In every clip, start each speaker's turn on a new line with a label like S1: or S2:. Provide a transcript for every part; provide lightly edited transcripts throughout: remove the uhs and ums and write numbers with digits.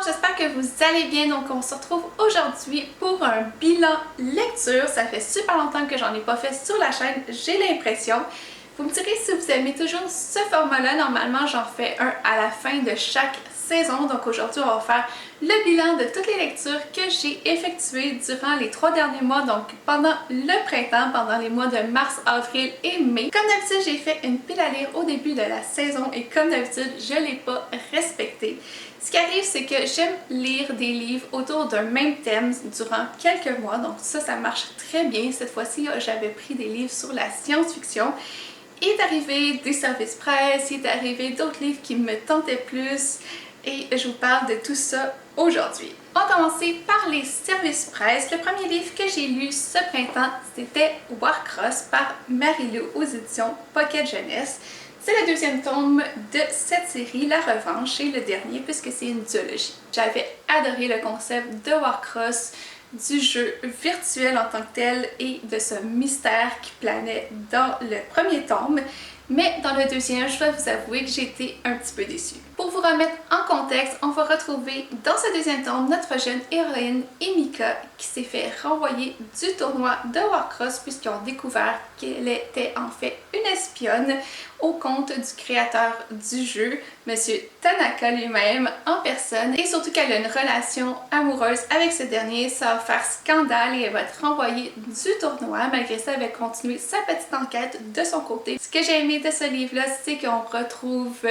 S1: j'espère que vous allez bien. Donc on se retrouve aujourd'hui pour un bilan lecture. Ça fait super longtemps que j'en ai pas fait sur la chaîne, j'ai l'impression. Vous me direz si vous aimez toujours ce format-là. Normalement, j'en fais un à la fin de chaque saison. Donc aujourd'hui, on va faire le bilan de toutes les lectures que j'ai effectuées durant les 3 derniers mois, donc pendant le printemps, pendant les mois de mars, avril et mai. Comme d'habitude, j'ai fait une pile à lire au début de la saison et comme d'habitude, je ne l'ai pas respectée. Ce qui arrive, c'est que j'aime lire des livres autour d'un même thème durant quelques mois, donc ça marche très bien. Cette fois-ci, j'avais pris des livres sur la science-fiction. Il est arrivé des services presse, il est arrivé d'autres livres qui me tentaient plus et je vous parle de tout ça aujourd'hui. On va commencer par les services presse. Le premier livre que j'ai lu ce printemps, c'était Warcross par Marie-Lou aux éditions Pocket Jeunesse. C'est le deuxième tome de cette série, La Revanche, et le dernier puisque c'est une duologie. J'avais adoré le concept de Warcross, du jeu virtuel en tant que tel et de ce mystère qui planait dans le premier tome. Mais dans le deuxième, je dois vous avouer que j'ai été un petit peu déçue. Pour vous remettre en contexte, on va retrouver dans ce deuxième tome notre jeune héroïne Emika qui s'est fait renvoyer du tournoi de Warcross puisqu'ils ont découvert qu'elle était en fait une espionne au compte du créateur du jeu, Monsieur Tanaka lui-même en personne, et surtout qu'elle a une relation amoureuse avec ce dernier. Ça va faire scandale et elle va être renvoyée du tournoi. Malgré ça, elle va continuer sa petite enquête de son côté. Ce que j'ai aimé de ce livre-là, c'est qu'on retrouve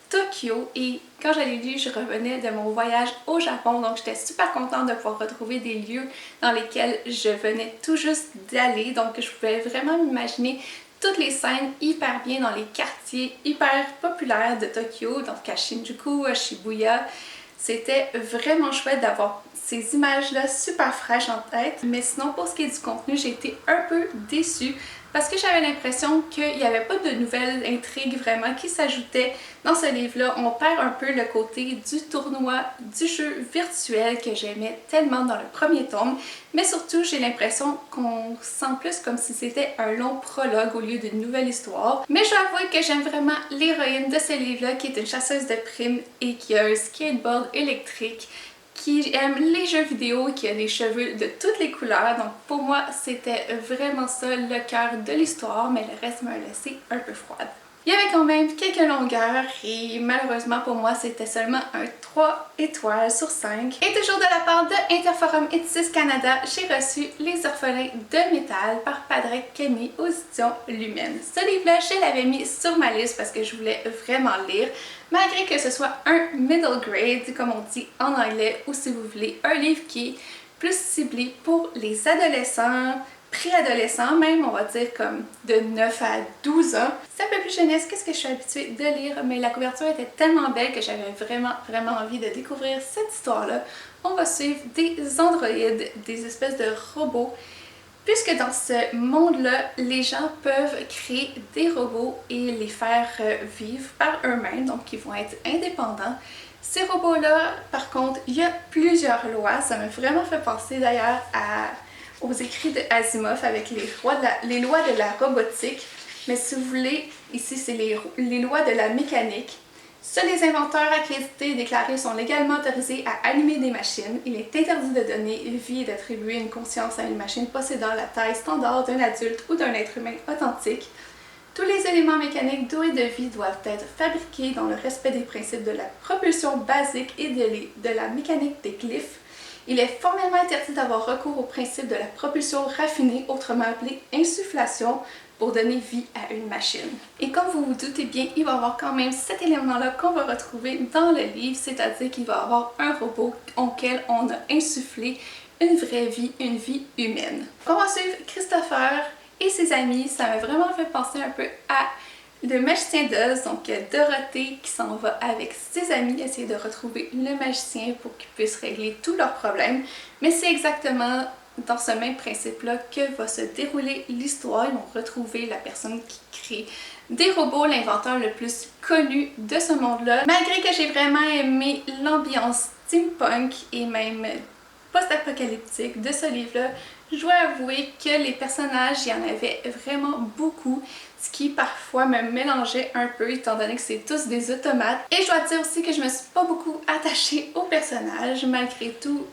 S1: Tokyo, et quand je l'ai lu, je revenais de mon voyage au Japon, donc j'étais super contente de pouvoir retrouver des lieux dans lesquels je venais tout juste d'aller, donc je pouvais vraiment m'imaginer toutes les scènes hyper bien dans les quartiers hyper populaires de Tokyo, donc à Shinjuku, à Shibuya. C'était vraiment chouette d'avoir ces images-là super fraîches en tête. Mais sinon, pour ce qui est du contenu, j'ai été un peu déçue parce que j'avais l'impression qu'il n'y avait pas de nouvelles intrigues vraiment qui s'ajoutaient dans ce livre-là. On perd un peu le côté du tournoi, du jeu virtuel que j'aimais tellement dans le premier tome. Mais surtout, j'ai l'impression qu'on sent plus comme si c'était un long prologue au lieu d'une nouvelle histoire. Mais je dois avouer que j'aime vraiment l'héroïne de ce livre-là qui est une chasseuse de primes et qui a un skateboard électrique, qui aime les jeux vidéo, qui a des cheveux de toutes les couleurs. Donc pour moi, c'était vraiment ça le cœur de l'histoire, mais le reste m'a laissé un peu froide. Il y avait quand même quelques longueurs et malheureusement pour moi, c'était seulement un 3 étoiles sur 5. Et toujours de la part de Interforum Éditions Canada, j'ai reçu Les Orphelins de Métal par Padraig Kenny aux éditions Lumen. Ce livre-là, je l'avais mis sur ma liste parce que je voulais vraiment lire, malgré que ce soit un middle grade, comme on dit en anglais, ou si vous voulez, un livre qui est plus ciblé pour les adolescents, préadolescents même, on va dire comme de 9 à 12 ans. C'est un peu plus jeunesse que ce que je suis habituée de lire, mais la couverture était tellement belle que j'avais vraiment envie de découvrir cette histoire-là. On va suivre des androïdes, des espèces de robots, puisque dans ce monde-là, les gens peuvent créer des robots et les faire vivre par eux-mêmes, donc ils vont être indépendants. Ces robots-là, par contre, il y a plusieurs lois. Ça m'a vraiment fait penser d'ailleurs aux écrits de Asimov avec les lois de la robotique. Mais si vous voulez, ici c'est les lois de la mécanique. Seuls les inventeurs accrédités et déclarés sont légalement autorisés à allumer des machines. Il est interdit de donner vie et d'attribuer une conscience à une machine possédant la taille standard d'un adulte ou d'un être humain authentique. Tous les éléments mécaniques doués de vie doivent être fabriqués dans le respect des principes de la propulsion basique et de la mécanique des glyphes. Il est formellement interdit d'avoir recours au principe de la propulsion raffinée, autrement appelée insufflation, pour donner vie à une machine. Et comme vous vous doutez bien, il va y avoir quand même cet élément-là qu'on va retrouver dans le livre, c'est-à-dire qu'il va y avoir un robot auquel on a insufflé une vraie vie, une vie humaine. On va suivre Christopher et ses amis. Ça m'a vraiment fait penser un peu à Le Magicien d'Oz, donc Dorothée qui s'en va avec ses amis essayer de retrouver le magicien pour qu'il puisse régler tous leurs problèmes. Mais c'est exactement dans ce même principe-là que va se dérouler l'histoire. Ils vont retrouver la personne qui crée des robots, l'inventeur le plus connu de ce monde-là. Malgré que j'ai vraiment aimé l'ambiance steampunk et même post-apocalyptique de ce livre-là, je dois avouer que les personnages, il y en avait vraiment beaucoup. ce qui parfois me mélangeait un peu étant donné que c'est tous des automates. Et je dois dire aussi que je me suis pas beaucoup attachée au personnage. Malgré tout,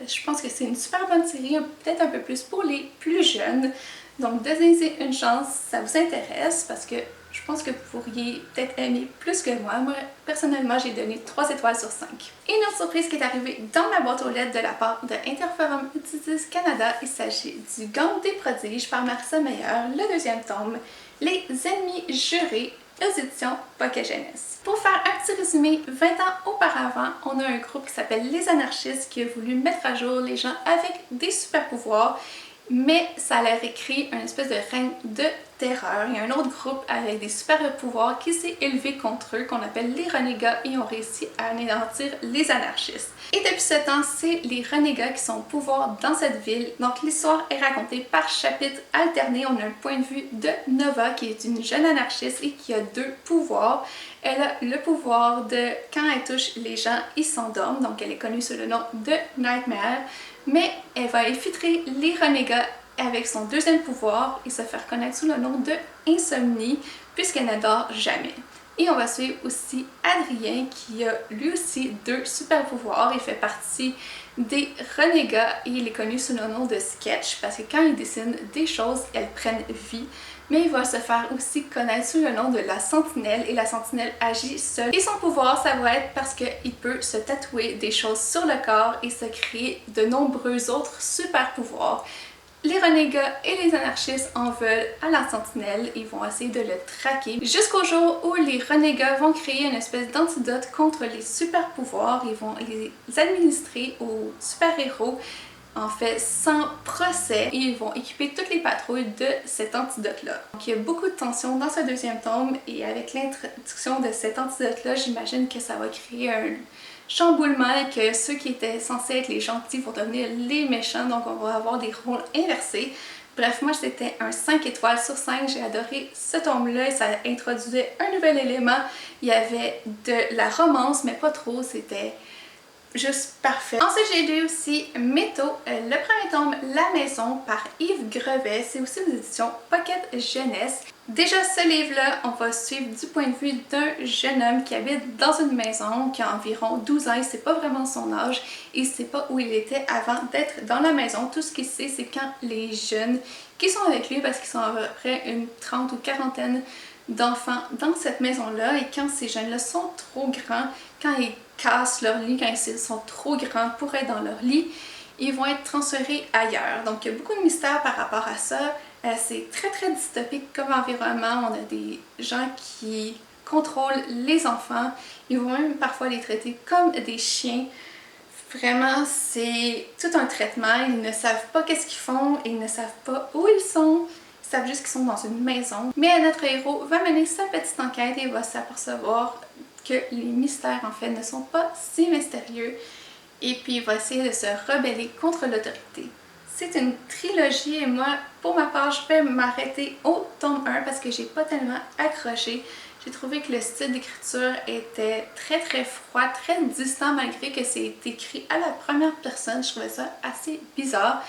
S1: je pense que c'est une super bonne série, peut-être un peu plus pour les plus jeunes. Donc donnez-y une chance, ça vous intéresse parce que je pense que vous pourriez peut-être aimer plus que moi. Moi, personnellement, j'ai donné 3 étoiles sur 5. Et une autre surprise qui est arrivée dans ma boîte aux lettres de la part de Interforum Autisme Canada, il s'agit du Gang des prodiges par Marissa Meyer, le deuxième tome, Les ennemis jurés, aux éditions Pocket Jeunesse. Pour faire un petit résumé, 20 ans auparavant, on a un groupe qui s'appelle Les Anarchistes qui a voulu mettre à jour les gens avec des super pouvoirs, mais ça leur écrit une espèce de règne de terreur. Il y a un autre groupe avec des super pouvoirs qui s'est élevé contre eux, qu'on appelle les renégats, et ont réussi à anéantir les anarchistes. Et depuis ce temps, c'est les renégats qui sont au pouvoir dans cette ville. Donc l'histoire est racontée par chapitre alterné. On a un point de vue de Nova, qui est une jeune anarchiste et qui a 2 pouvoirs. Elle a le pouvoir de, quand elle touche les gens, ils s'endorment, donc elle est connue sous le nom de Nightmare. Mais elle va infiltrer les renégats avec son deuxième pouvoir et se faire connaître sous le nom de Insomnie, puisqu'elle n'adore jamais. Et on va suivre aussi Adrien qui a lui aussi 2 super pouvoirs. Il fait partie des renégats et il est connu sous le nom de Sketch parce que quand il dessine des choses, elles prennent vie. Mais il va se faire aussi connaître sous le nom de la Sentinelle et la Sentinelle agit seule. Et son pouvoir, ça va être parce qu'il peut se tatouer des choses sur le corps et se créer de nombreux autres super pouvoirs. Les renégats et les anarchistes en veulent à la Sentinelle, ils vont essayer de le traquer jusqu'au jour où les renégats vont créer une espèce d'antidote contre les super pouvoirs. Ils vont les administrer aux super-héros, en fait sans procès, et ils vont équiper toutes les patrouilles de cet antidote-là. Donc il y a beaucoup de tension dans ce deuxième tome et avec l'introduction de cet antidote-là, j'imagine que ça va créer un chamboulement et que ceux qui étaient censés être les gentils vont devenir les méchants, donc on va avoir des rôles inversés. Bref, moi c'était un 5 étoiles sur 5, j'ai adoré ce tome-là, ça introduisait un nouvel élément, il y avait de la romance mais pas trop, c'était juste parfait. Ensuite, j'ai lu aussi Métaux, le premier tome La Maison par Yves Grevet. C'est aussi aux éditions Pocket Jeunesse. Déjà, ce livre-là, on va suivre du point de vue d'un jeune homme qui habite dans une maison, qui a environ 12 ans. Il ne sait pas vraiment son âge. Il ne sait pas où il était avant d'être dans la maison. Tout ce qu'il sait, c'est quand les jeunes qui sont avec lui, parce qu'ils sont à peu près une 30 ou quarantaine d'enfants dans cette maison-là, et quand ces jeunes-là sont trop grands, quand ils cassent leur lit, quand ils sont trop grands pour être dans leur lit, ils vont être transférés ailleurs. Donc il y a beaucoup de mystères par rapport à ça. C'est très très dystopique comme environnement. On a des gens qui contrôlent les enfants. Ils vont même parfois les traiter comme des chiens. Vraiment, c'est tout un traitement. Ils ne savent pas qu'est-ce qu'ils font, ils ne savent pas où ils sont. Ils savent juste qu'ils sont dans une maison. Mais notre héros va mener sa petite enquête et va s'apercevoir que les mystères en fait ne sont pas si mystérieux, et puis il va essayer de se rebeller contre l'autorité. C'est une trilogie et moi, pour ma part, je vais m'arrêter au tome 1 parce que j'ai pas tellement accroché. J'ai trouvé que le style d'écriture était très très froid, très distant malgré que c'est écrit à la première personne. Je trouvais ça assez bizarre.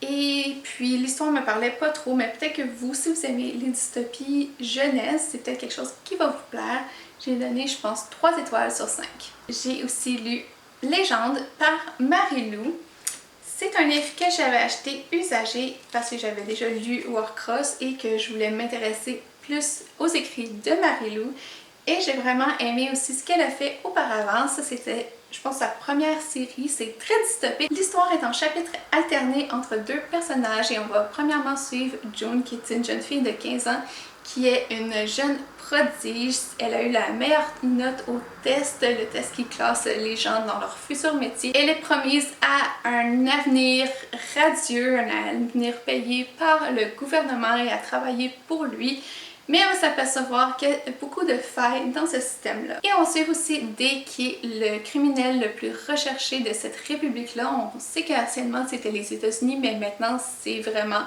S1: Et puis l'histoire me parlait pas trop, mais peut-être que vous, si vous aimez les dystopies jeunesse, c'est peut-être quelque chose qui va vous plaire. J'ai donné, je pense, 3 étoiles sur 5. J'ai aussi lu Légende par Marie-Lou. C'est un livre que j'avais acheté usagé parce que j'avais déjà lu Warcross et que je voulais m'intéresser plus aux écrits de Marie-Lou. Et j'ai vraiment aimé aussi ce qu'elle a fait auparavant. Ça, c'était, je pense, sa première série. C'est très dystopique. L'histoire est en chapitres alternés entre 2 personnages et on va premièrement suivre June, qui est une jeune fille de 15 ans, qui est une jeune prodige. Elle a eu la meilleure note au test, le test qui classe les gens dans leur futur métier. Elle est promise à un avenir radieux, un avenir payé par le gouvernement et à travailler pour lui. Mais on va s'apercevoir qu'il y a beaucoup de failles dans ce système-là. Et on sait aussi Day, qui est le criminel le plus recherché de cette république-là. On sait qu'anciennement c'était les États-Unis, mais maintenant c'est vraiment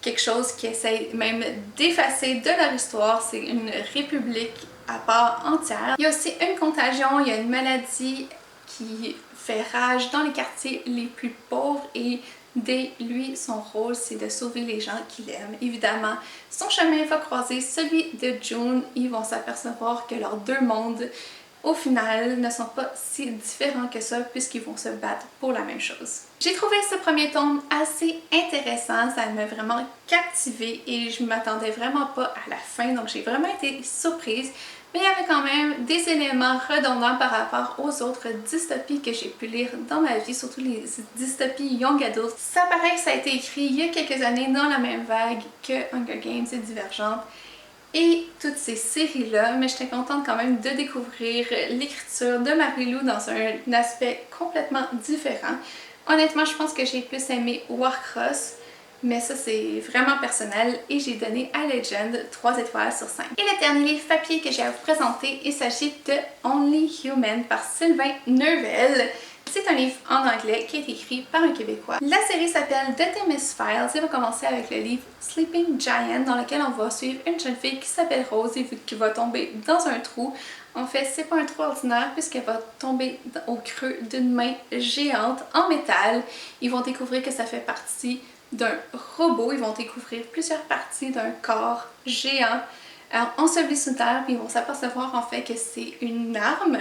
S1: quelque chose qui essaye même d'effacer de leur histoire. C'est une république à part entière. Il y a aussi une contagion, il y a une maladie qui fait rage dans les quartiers les plus pauvres et Day, lui, son rôle, c'est de sauver les gens qu'il aime. Évidemment, son chemin va croiser celui de June. Ils vont s'apercevoir que leurs deux mondes, au final, ne sont pas si différents que ça puisqu'ils vont se battre pour la même chose. J'ai trouvé ce premier tome assez intéressant, ça m'a vraiment captivée et je ne m'attendais vraiment pas à la fin, donc j'ai vraiment été surprise. Mais il y avait quand même des éléments redondants par rapport aux autres dystopies que j'ai pu lire dans ma vie, surtout les dystopies young adult. Ça paraît que ça a été écrit il y a quelques années dans la même vague que Hunger Games et Divergente et toutes ces séries-là, mais j'étais contente quand même de découvrir l'écriture de Marie-Lou dans un aspect complètement différent. Honnêtement, je pense que j'ai plus aimé Warcross, mais ça c'est vraiment personnel et j'ai donné à Legend 3 étoiles sur 5. Et le dernier livre papier que j'ai à vous présenter, il s'agit de Only Human par Sylvain Neuvel. C'est un livre en anglais qui est écrit par un Québécois. La série s'appelle The Themis Files et va commencer avec le livre Sleeping Giant dans lequel on va suivre une jeune fille qui s'appelle Rose et qui va tomber dans un trou. En fait, c'est pas un trou ordinaire puisqu'elle va tomber au creux d'une main géante en métal. Ils vont découvrir que ça fait partie d'un robot, ils vont découvrir plusieurs parties d'un corps géant enseveli sous terre, puis ils vont s'apercevoir en fait que c'est une arme.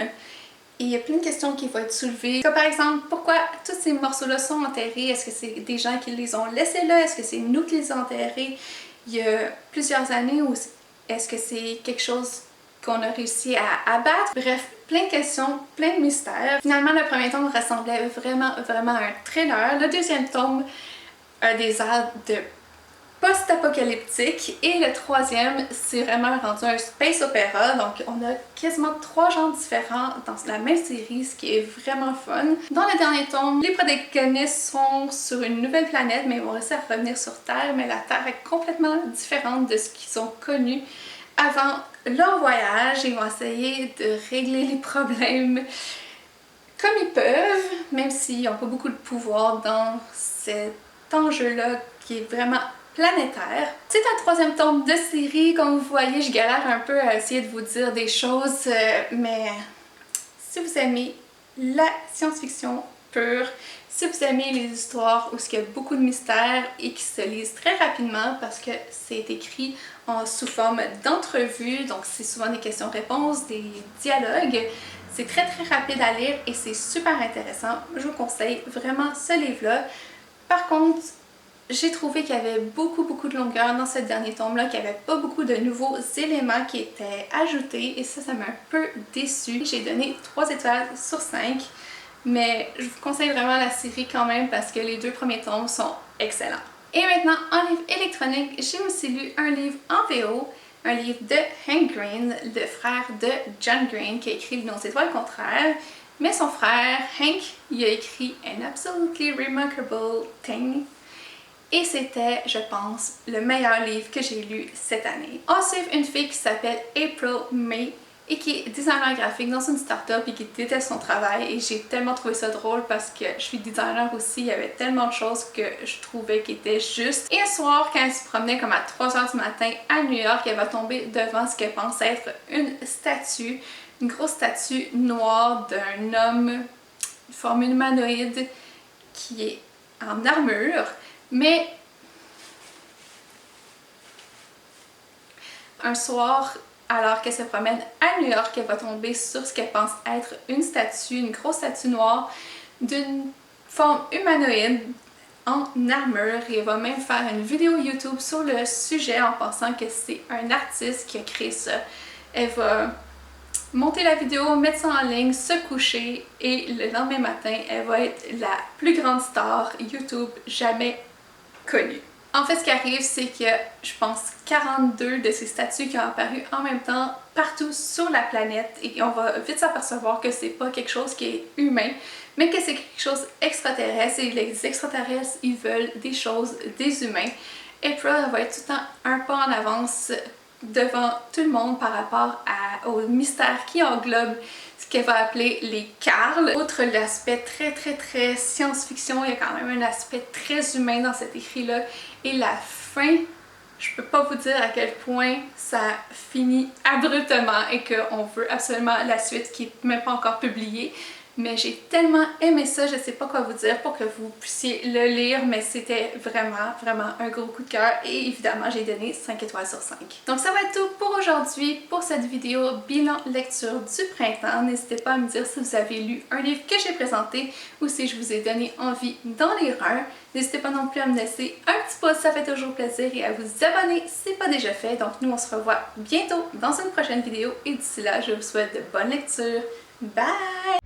S1: Et il y a plein de questions qui vont être soulevées. Comme par exemple, pourquoi tous ces morceaux-là sont enterrés? Est-ce que c'est des gens qui les ont laissés là? Est-ce que c'est nous qui les avons enterrés il y a plusieurs années? Ou est-ce que c'est quelque chose qu'on a réussi à abattre? Bref, plein de questions, plein de mystères. Finalement, le premier tome ressemblait vraiment à un thriller. Le deuxième tome a des airs de post-apocalyptique et le troisième, c'est vraiment rendu un space opéra, donc on a quasiment 3 genres différents dans la même série, ce qui est vraiment fun. Dans le dernier tome, les protagonistes sont sur une nouvelle planète, mais ils vont réussir à revenir sur Terre, mais la Terre est complètement différente de ce qu'ils ont connu avant leur voyage. Ils vont essayer de régler les problèmes comme ils peuvent, même s'ils n'ont pas beaucoup de pouvoir dans cet enjeu-là qui est vraiment planétaire. C'est un troisième tome de série, comme vous voyez, je galère un peu à essayer de vous dire des choses, mais si vous aimez la science-fiction pure, si vous aimez les histoires où il y a beaucoup de mystères et qui se lisent très rapidement parce que c'est écrit sous forme d'entrevue, donc c'est souvent des questions-réponses, des dialogues. C'est très rapide à lire et c'est super intéressant. Je vous conseille vraiment ce livre-là. Par contre, j'ai trouvé qu'il y avait beaucoup de longueur dans ce dernier tome-là, qu'il n'y avait pas beaucoup de nouveaux éléments qui étaient ajoutés et ça m'a un peu déçue. J'ai donné 3 étoiles sur 5, mais je vous conseille vraiment la série quand même parce que les 2 premiers tomes sont excellents. Et maintenant, en livre électronique, j'ai aussi lu un livre en VO, un livre de Hank Green, le frère de John Green, qui a écrit Nos étoiles contraires. Mais son frère, Hank, il a écrit An Absolutely Remarkable Thing. Et c'était, je pense, le meilleur livre que j'ai lu cette année. On suit une fille qui s'appelle April May et qui est designer graphique dans une start-up et qui déteste son travail. Et j'ai tellement trouvé ça drôle parce que je suis designer aussi, il y avait tellement de choses que je trouvais qui étaient justes. Et un soir, quand elle se promenait comme à 3h du matin à New York, elle va tomber devant ce qu'elle pense être une statue, une grosse statue noire d'un homme de forme humanoïde qui est en armure. Mais un soir, alors qu'elle se promène à New York, elle va tomber sur ce qu'elle pense être une statue, une grosse statue noire d'une forme humanoïde en armure et elle va même faire une vidéo YouTube sur le sujet en pensant que c'est un artiste qui a créé ça. Elle va monter la vidéo, mettre ça en ligne, se coucher et le lendemain matin, elle va être la plus grande star YouTube jamais connue. En fait, ce qui arrive, c'est que je pense 42 de ces statues qui ont apparu en même temps partout sur la planète et on va vite s'apercevoir que c'est pas quelque chose qui est humain, mais que c'est quelque chose extraterrestre et les extraterrestres, ils veulent des choses des humains. April va être tout le temps un pas en avance devant tout le monde par rapport au mystère qui englobe ce qu'elle va appeler les Carl. Outre l'aspect très science-fiction, il y a quand même un aspect très humain dans cet écrit-là. Et la fin, je peux pas vous dire à quel point ça finit abruptement et qu'on veut absolument la suite qui n'est même pas encore publiée. mais j'ai tellement aimé ça, je sais pas quoi vous dire pour que vous puissiez le lire, mais c'était vraiment, vraiment un gros coup de cœur et évidemment j'ai donné 5 étoiles sur 5. Donc ça va être tout pour aujourd'hui, pour cette vidéo bilan lecture du printemps. N'hésitez pas à me dire si vous avez lu un livre que j'ai présenté ou si je vous ai donné envie d'en lire un. N'hésitez pas non plus à me laisser un petit pouce, ça fait toujours plaisir, et à vous abonner si ce n'est pas déjà fait. Donc nous on se revoit bientôt dans une prochaine vidéo et d'ici là je vous souhaite de bonnes lectures. Bye!